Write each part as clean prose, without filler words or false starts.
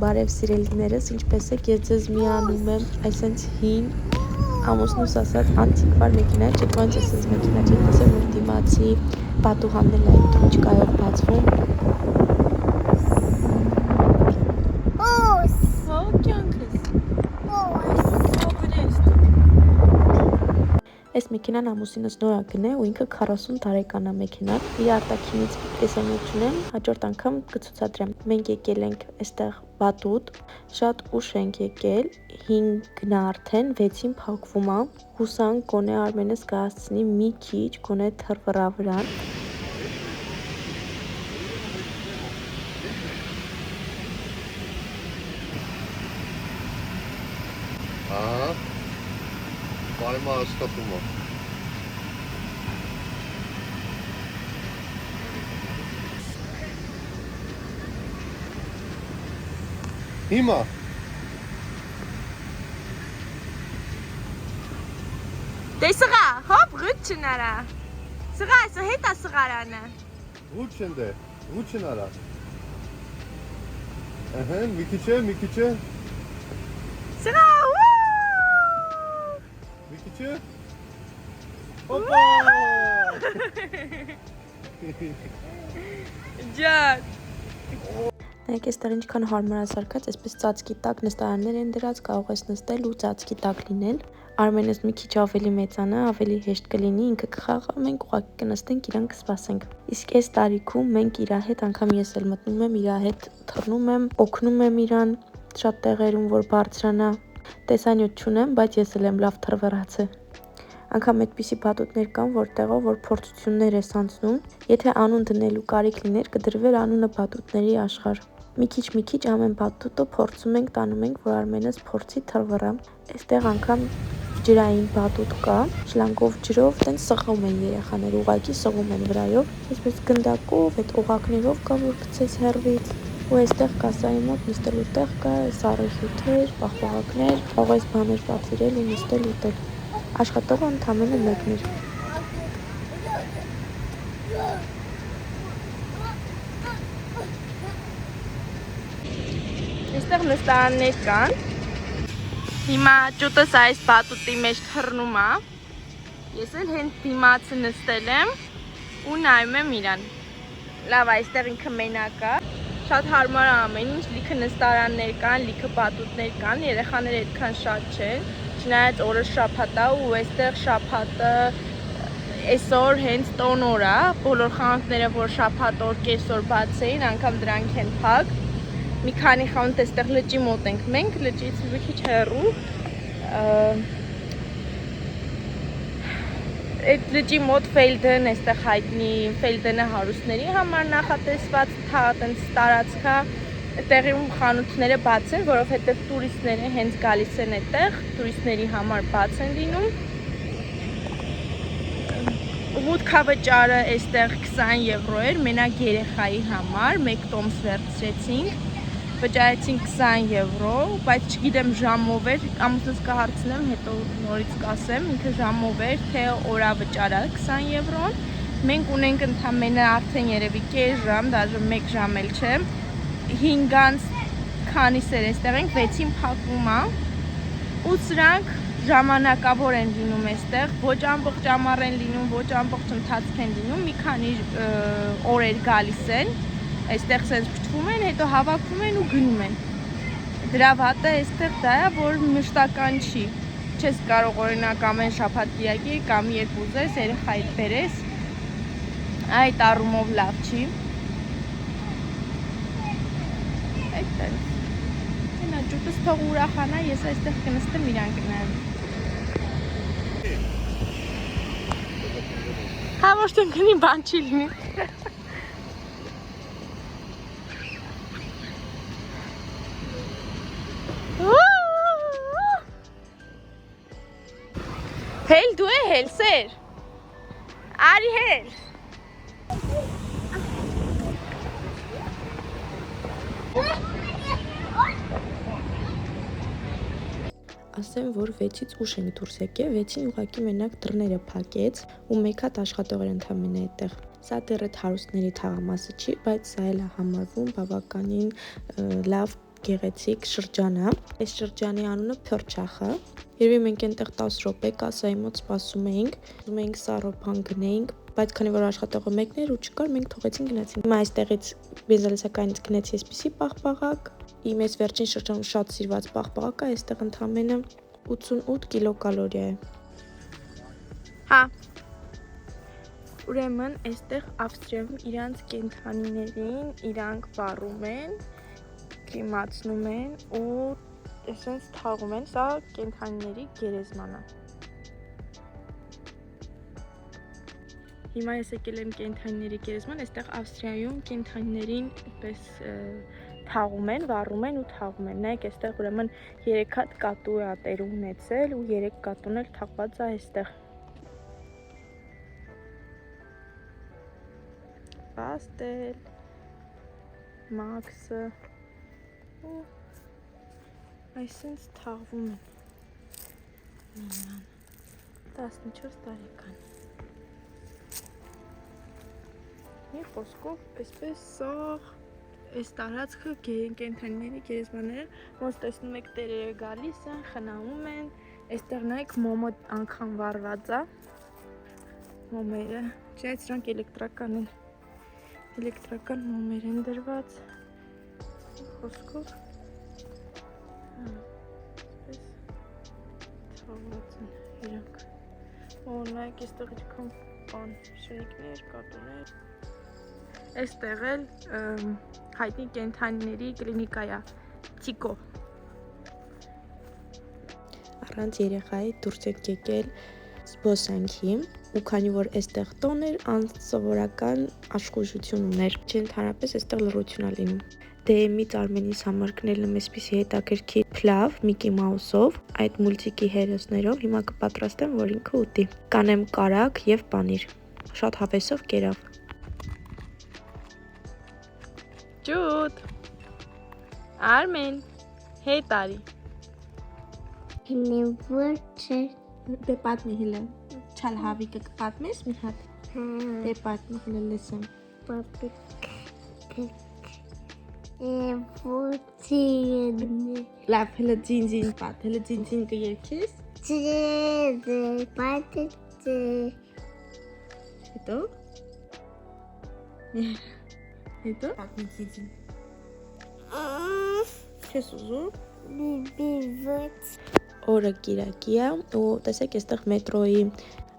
Բարև սիրելիներս, ինչպես եք, ես ձեզ միանում եմ այսենց հին ամուսնուս ասած անտիկվար մեքենա, չեք ոնց այսենց մեքենա չեք տեսել, որ դիմացի պատուհանն էլ այդ ռուչկայով բացվում։ Այս մեքենան ամուսինս նոր ա գնել ու ինքը 40 տարեկան է մեքենան։ Իր արտաքինից տեսանյութ չունեմ, հաջորդ անգամ կցուցադրեմ։ Մենք եկել ենք այստեղ Բատուտ, շատ ուշ ենք եկել, 5-ն արդեն 6-ին փակվում է։ Հուսանք գոնե Արմենս կհասցնի մի քիչ գոնե թռվռա վրան։ Ահա։ Բարեմա աշխատում է։ Հիմա Դե սղա, հոպ, ռուտ չնարա։ Սղա, այսո հետա սղարանը։ Ռուտ չնարա։ Ահա, մի քիչ է։ Սղա, Մի քիչ է։ Հոպա։ Ջան։ Նայեք, այստեղ ինչքան հարմար է սարքած, այսպես ծածկի տակ նստարաններ են դրած, կարող ես նստել ու ծածկի տակ լինել։ Արմենս մի քիչ ավելի մեծանա, ավելի հեշտ կլինի, ինքը կխաղա, մենք ուղղակի կնստենք, իրան կսպասենք։ Իսկ այս տարիքում մենք իր հետ, անգամ ես էլ մտնում եմ իր հետ, թռնում եմ, օգնում եմ իրան շատ տեղերում, որ բարձրանա։ Տեսանյութ չունեմ, բայց ես էլ եմ լավ թռվռացը։ Անգամ այդպիսի բատուտներ կան, որտեղով որ փորձություններ ես անցնում, եթե անուն դնելու կարիք լիներ, կդրվեր անունը բատուտների աշխարհ։ Մի քիչ ամեն բատուտը փորձում ենք, տանում ենք, որ Արմենս փորձի թռվռա։ Այստեղ անգամ ջրային բատուտ կա, շլանգով ջրով, տենց սղում են երեխաները, ուղղակի սղում են վրայով, այսպես գնդակով, այդ օղակներով կա, որ գցես հեռվից։ Ու այստեղ կասայի մոտ նստելու տեղ կա, սառը-հյութեր, պաղպաղակներ, կարող ես բաներ պատվիրել ու նստել ուտել։ Աշխատողը ընդամենը մեկն էր։ Այստեղ նստարաններ կան։ Հիմա ճուտս այս բատուտի մեջ թռնում է։ Ես էլ հենց դիմացը նստել եմ ու նայում եմ իրան։ Լավ, այստեղ ինքը մենակ է։ Շատ հարմար է ամեն ինչ, լիքը նստարաններ կան, լիքը բատուտներ կան, երեխաները այդքան շատ չեն։ Չնայած օրը շաբաթ է ու այստեղ շաբաթը այսօր հենց տոն օր է, բոլոր խանութները, որ շաբաթ օր կեսօր բաց էին, անգամ դրանք են փակ։ Մի քանի խանութ այստեղ լճի մոտ ենք մենք, լճից մի քիչ հեռու։ Այդ լճի մոտ Ֆեյլդեն, այստեղ հայտնի Ֆեյլդենը հարուստների համար նախատեսված տենց տարածք է։ Այդտեղում խանութները բաց են, որովհետև տուրիստները հենց գալիս են այդտեղ, տուրիստների համար բաց են լինում։ Մուտքա վճարը այստեղ 20 եվրո էր, մենակ երեխայի համար, 1 տոմս վերցրեցինք, վճարեցինք 20 եվրո, բայց չգիտեմ ժամով էր, ամուսնուս կհարցնեմ, հետո նորից կասեմ, ինքը ժամով էր, թե օրա վճարա 20 եվրոն։ Մենք ունենք ընդամենը արդեն երևի կես ժամ, դաժե 1 ժամ էլ չէ, 5-ից քանիս էր այստեղ ենք, 6-ին փակվում է, ու սրանք ժամանակավոր են լինում այստեղ, ոչ ամբողջ ամառ են լինում, ոչ ամբողջ ընթացք են լինում, մի քանի օրեր գալիս են, այստեղ սենց փչվում են, հետո հավաքվում են ու գնում են։ Դրա վատը այստեղ դա է, որ մշտական չի։ Չես կարող օրինակ ամեն շաբաթ կիրակի կամ երբ ուզես երեխայիդ բերես, այդ առումով լավ չի։ Այդտենց։ Նա ճուտս թող ուրախանա, ես այստեղ կնստեմ իրան կնայեմ։ Հա ոչ թե գնի բան չի լինի։ Հել դու է հել սեր։ Արի հել։ Ասեմ, որ 6-ից ուշ ենք դուրս եկել, 6-ին ուղղակի մենակ դռները փակեց ու մեկ հատ աշխատող էր ընդամենը այդտեղ։ Սա դեռ այդ հարուստների թաղամասը չի, բայց սա էլ է համարվում բավականին լավ գեղեցիկ շրջան է։ Այս շրջանի անունը Փյորչախը։ Երևի մենք այնտեղ 10 րոպե կասայի մոտ սպասում էինք Սառոփան գնեինք, բայց քանի որ աշխատողը մեկն էր ու չկար, մենք թողեցին գնացինք։ Հիմա այստեղից բենզալեսակայից գնացի այսպիսի պաղպաղակ։ Իմ այս վերջին շրջանում շատ սիրված պաղպաղակը այստեղ ընդամենը 88 կիլոկալորիա է։ Հա։ Ուրեմն այստեղ Ավստրիայում իրանց կենդանիներին իրանք վառում են, կլիմացնում են ու այսպես թաղում են, սա կենդանիների գերեզման է։ Հիմա ես եկել եմ կենդանիների գերեզման, այստեղ Ավստրիայում կենդանիներին այդպես թաղում են, վառում են ու թաղում են։ Նայեք, այստեղ ուրեմն 3 հատ կատու է տերը ունեցել ու 3 կատուն էլ թաղված է այստեղ։ Պաստել, Մաքսը ու այսինքն թաղվում են 14 տարեկան։ Մի խոսքով, այսպես սաղ այս տարածքը կենդանիների գերեզմանները, ոնց տեսնում եք տերերը գալիս են, խնամում են, այստեղ նայեք մոմը անգամ վառված է, մոմերը, չէ, սրանք էլեկտրական են, էլեկտրական մոմեր են դրված, խոսքով, այսպես թաղված են իրանք, նայեք այստեղ իրանք բան, շնիկներ, կատուներ, այստեղ էլ հայտնի կենդանիների կլինիկա է, Տիկո։ Առանց երեխայի դուրս եք եկել զբոսանքի ու քանի որ այստեղ տոն էր, անսովորական աշխուժություն ուներ, չընդհանրապես այստեղ լռություն է լինում։ Դե միծ Արմենիս համար գնել եմ այսպիսի հետաքրքիր փլավ Միկի Մաուսով, այդ մուլտիկի հերոսներով, հիմա կպատրաստեմ, որ ինքը ուտի։ Կանեմ կարագ եւ պանիր, շատ հավեսով կերավ։ Ջուտ, Արմեն, հետ արի։ Հինի ոչը Դե պատմի հիլը, չալ հավիկը կպատմես մի հատ, դե պատմի հիլը լսեմ։ պապիկ ոչի Լավ, հիլը ձին պատ, հիլը ձին կերքես, Ջե պատի հետո պատմի ձին Չես ուզում։ բիբիվոց Օրը կիրակի է ու տեսեք այստեղ մետրոյի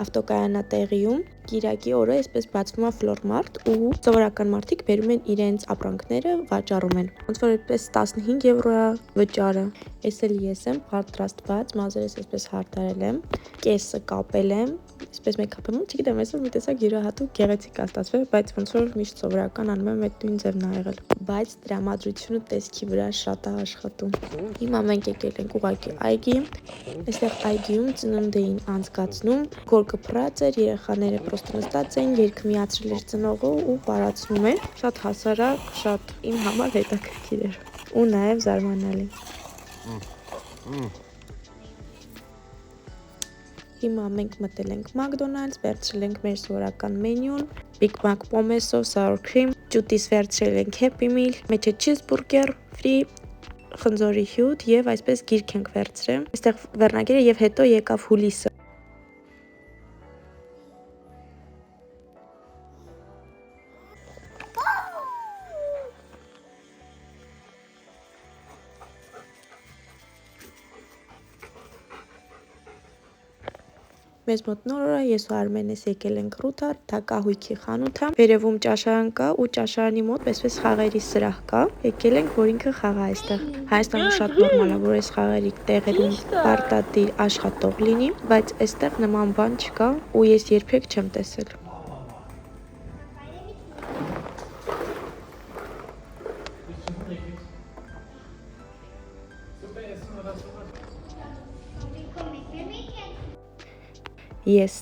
ավտոկայանատեղիում կիրակի օրը այսպես բացվում է ֆլորմարտ ու սովորական մարդիկ բերում են իրենց ապրանքները, վաճառում են։ Ոնց որ այդպես 15 եվրո է վճարը։ Այս էլ ես եմ պատրաստված, մազերս այսպես հարդարել եմ, կեսը կապել եմ, այսպես մեյքափ եմ, չգիտեմ, այսօր մի տեսակ յուրահատուկ գեղեցիկ է ստացվել, բայց ոնց որ միշտ սովորական անում եմ այդ նույն ձևն ա եղել։ Բայց տրամադրությունը տեսքի վրա շատ է աշխատում։ Հիմա մենք եկել ենք ուղղակի այգի, այստեղ այգիում ծնունդ էին անցկացնում, գորգը փռած էր, երեխաները պրոստը նստած էին, երգ միացրել էր ծնողը ու բարացնում էր, շատ հասարակ, շատ իմ համար հետաքրքիր էր ու նաև զարմանալի։ Հիմա մենք մտել ենք Մակդոնալդս, վերցրել ենք մեր սովորական մենյուն, Big Mac պոմեսով, sour cream, ջուտիս վերցրել ենք Happy Meal, մեջը cheeseburger, free, խնձորի հյութ եւ այսպես գիրք ենք վերցրել։ Այստեղ վերնագիրը եւ հետո եկավ հուլիսը։ Մեզ մոտ նոր օր է, ես ու Արմենես եկել ենք Ռութար, դա կահույքի խանութ է, վերևում ճաշարան կա ու ճաշարանի մոտ այսպես խաղերի սրահ կա, եկել ենք, որ ինքը խաղա այստեղ։ Հայաստանում շատ նորմալ է, որ այս խաղերի տեղերում պարտադիր աշխատող լինի, բայց այստեղ նման բան չկա ու ես երբեք չեմ տեսել։ Ես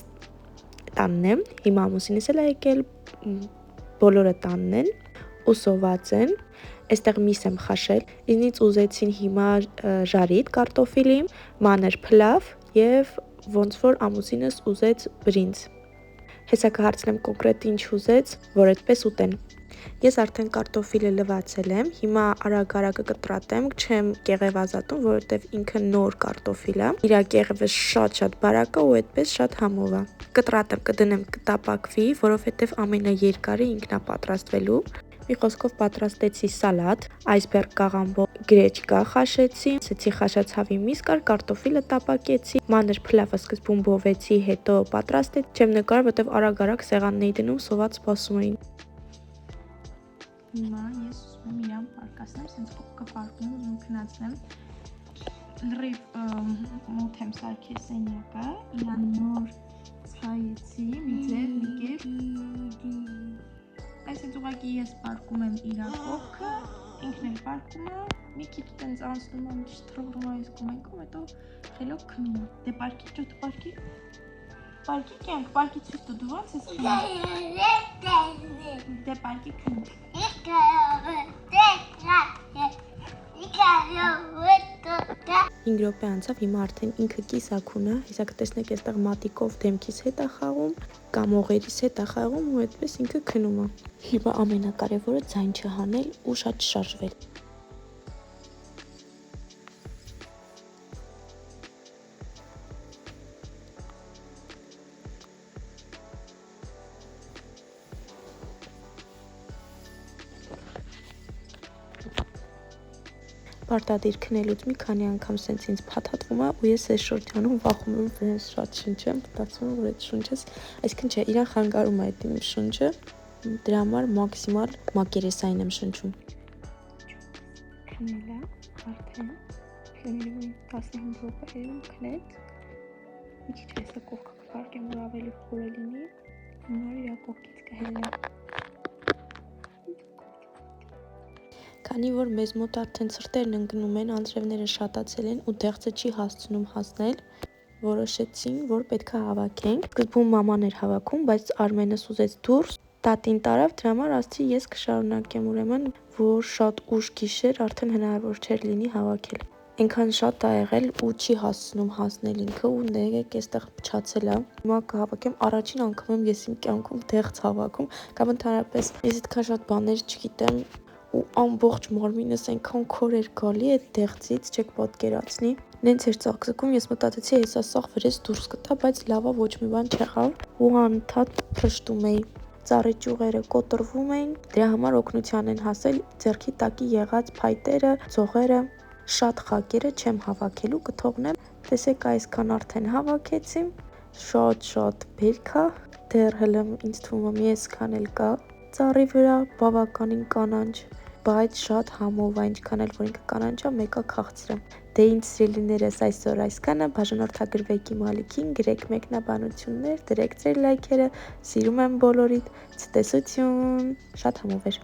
տանն եմ, հիմա ամուսինս էլ է եկել, բոլորը տանն են ու սոված են, այստեղ միս եմ խաշել, ինձնից ուզեցին հիմա ժարիտ կարտոֆիլի, մանր փլավ և ոնց որ ամուսինս ուզեց բրինձ։ Հեսա կհարցնեմ կոնկրետ ինչ ուզեց, որ այդպես ուտեն։ Ես արդեն կարտոֆիլը լվացել եմ, հիմա արագ-արագ կտրատեմ, չեմ կեղև ազատում, որովհետև ինքը նոր կարտոֆիլ է, իր կեղևը շատ բարակ է ու այդպես շատ համով է։ Կտրատեմ, կդնեմ կտապակվի, որովհետև ամենաերկարը ինքն է պատրաստվելու։ Մի խոսքով պատրաստեցի սալատ, այսբերգ կաղամբով գրեչկա խաշեցի, սեցի խաշած հավի միս կար, կարտոֆիլը տապակեցի, մանր փլավը սկզբում բովեցի, հետո պատրաստեցի, չեմ նկար, որովհետև արագ-արագ սեղանն էի դնում, սոված սպասում էին։ Հիմա ես ուզում եմ իրան պարկասնեմ, սենց կպարկում ուզում քնացնեմ, լրիվ մոտ եմ սարքել սենյակը, իրան նոր ցայեցի, մի ձև, մի կերպ, այսպես ուղղակի ես պարկում եմ իրա կողքը, ինքն էլ պարկում է, մի քիչ տենց անցնում եմ, չտրողրում այս կոմենքում, հետո խելոք քնում է, դե պարկի, ջոտ պարկի, պարկի կյանք, պարկի ցույց տու, դու ոնց ես քնում, դե պարկի քնում, 5 րոպե անցավ, հիմա արդեն ինքը կիսաքուն է, հեսա կտեսնեք այստեղ մատիկով դեմքիս հետ է խաղում, կամ օղերիս հետ է խաղում ու այդպես ինքը քնում է։ Հիմա ամենակարևորը ձայն չհանել ու շատ շարժվել։ Պարտադիր քնելուց մի քանի անգամ սենց ինձ փաթաթվում է ու ես այս շրջանում վախում եմ վրայս շատ շնչեմ, մտածում եմ, որ այդ շունչս, այսինքն չէ, իրան խանգարում է այդ իմ շունչը, դրա համար մաքսիմալ մակերեսային եմ շնչում։ Քնելա, արդեն քնելու 15 րոպեում քնեց, մի քիչ հեսա կողքը կպարկեմ, որ ավելի խորը լինի, նոր իրա կողքից կհելնեմ։ Քանի որ մեզ մոտ արդեն սրտերն ընկնում են, անձրևները շատացել են ու դեղձը չի հասցնում հասնել, որոշեցին, որ պետք է հավաքենք։ Սկզբում մաման էր հավաքում, բայց Արմենս ուզեց դուրս, տատին տարավ, դրա համար ասացի ես կշարունակեմ, ուրեմն, որ շատ ուշ գիշեր արդեն հնարավոր չէր լինի հավաքել։ Այնքան շատ է եղել ու չի հասցնում հասնել ինքը ու ներեք այստեղ փչացել է։ Հիմա կհավաքեմ, առաջին անգամ եմ ես իմ կյանքում դեղձ հավաքում, կամ ընդհանրապես ես այդքան շատ բաներ չգիտեմ ու ամբողջ մարմինս այնքան քոր էր գալի այդ դեղձից, չեք պատկերացնի։ Նենց էր ծակծկում, ես մտածեցի, հեսա սաղ վրես դուրս կտա, բայց լավա ոչ մի բան չեղավ ու անընդհատ փշտում էի։ Ծառի ճյուղերը կոտրվում էին, դրա համար օգնության են հասել ձեռքի տակի եղած փայտերը, ձողերը, շատ խակերը չեմ հավաքելու, կթողնեմ։ Տեսեք, այսքան արդեն հավաքեցի, շատ բերքա, դեռ հլը ինձ թվում է մի այսքան էլ կա ծառի վրա, բավականին կանանչ, բայց շատ համով է, ինչքան էլ որ ինքը կանանչ է, մեկը քաղցրը։ Դե ինձ սիրելիներս այսօր այսքանը, բաժանորդագրվեք իմ ալիքին, գրեք մեկնաբանություններ, դրեք ձեր լայքերը, սիրում եմ բոլորիդ, ցտեսություն, շատ համով էր։